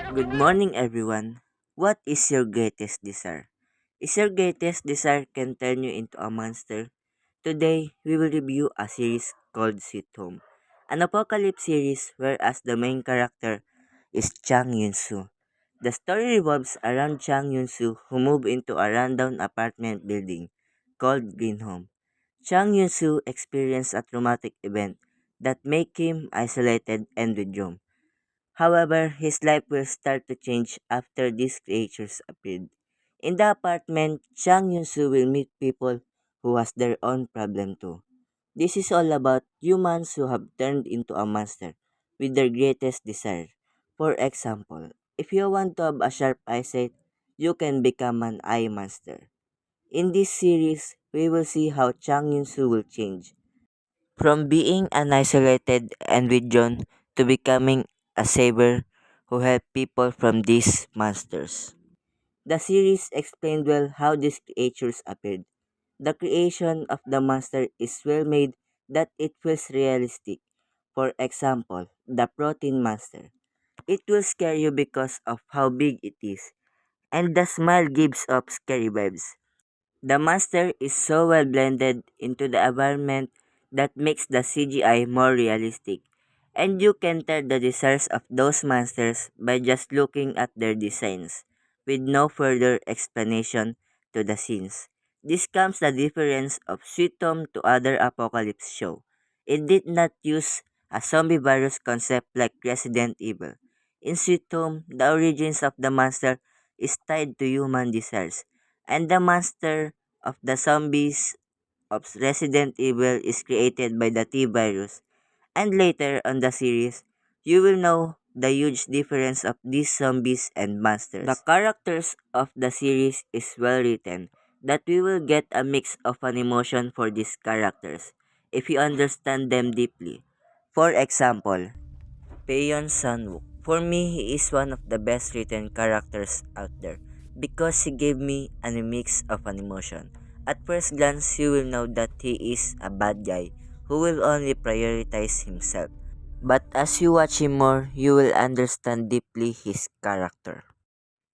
Good morning, everyone. What is your greatest desire? Is your greatest desire can turn you into a monster? Today, we will review a series called Sweet Home, an apocalypse series whereas the main character is Chang Yun-soo. The story revolves around Chang Yun-soo who moved into a rundown apartment building called Green Home. Chang Yun-soo experienced a traumatic event that made him isolated and withdrawn. However, his life will start to change after these creatures appeared. In the apartment, Chang Yun-soo will meet people who has their own problem too. This is all about humans who have turned into a monster with their greatest desire. For example, if you want to have a sharp eyesight, you can become an eye monster. In this series, we will see how Chang Yun-soo will change from being an isolated and withdrawn to becoming a saver who help people from these monsters. The series explained well how these creatures appeared. The creation of the monster is well made that it feels realistic. For example, the protein monster. It will scare you because of how big it is, and the smile gives off scary vibes. The monster is so well blended into the environment that makes the CGI more realistic, and you can tell the desires of those monsters by just looking at their designs, with no further explanation to the scenes. This comes the difference of Sweet Home to other apocalypse show. It did not use a zombie virus concept like Resident Evil. In Sweet Home, the origins of the monster is tied to human desires, and the monster of the zombies of Resident Evil is created by the T virus. And later on the series, you will know the huge difference of these zombies and monsters. The characters of the series is well written that we will get a mix of an emotion for these characters if you understand them deeply. For example, Payon Sanwook. For me, he is one of the best written characters out there because he gave me a mix of an emotion. At first glance, you will know that he is a bad guy who will only prioritize himself. But as you watch him more, you will understand deeply his character.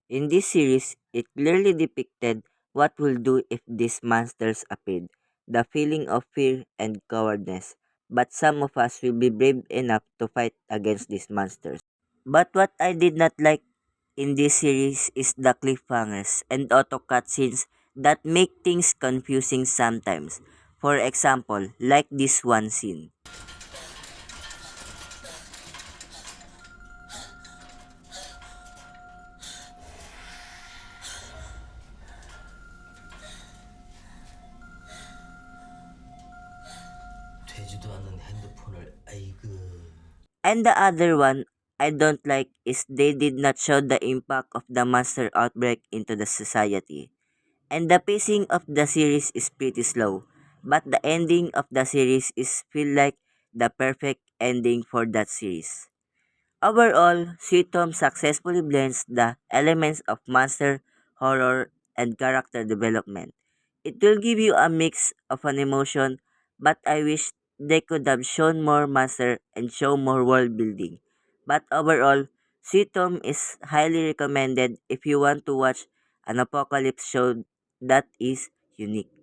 In this series, it clearly depicted what will do if these monsters appeared, the feeling of fear and cowardice. But some of us will be brave enough to fight against these monsters. But what I did not like in this series is the cliffhangers and auto cutscenes that make things confusing sometimes. For example, like this one scene. '되지도 않는 핸드폰을 아이고. And the other one I don't like is they did not show the impact of the monster outbreak into the society. And the pacing of the series is pretty slow, but the ending of the series is feel like the perfect ending for that series. Overall, Sweet Home successfully blends the elements of monster, horror, and character development. It will give you a mix of an emotion, but I wish they could have shown more monster and show more world building. But overall, Sweet Home is highly recommended if you want to watch an apocalypse show that is unique.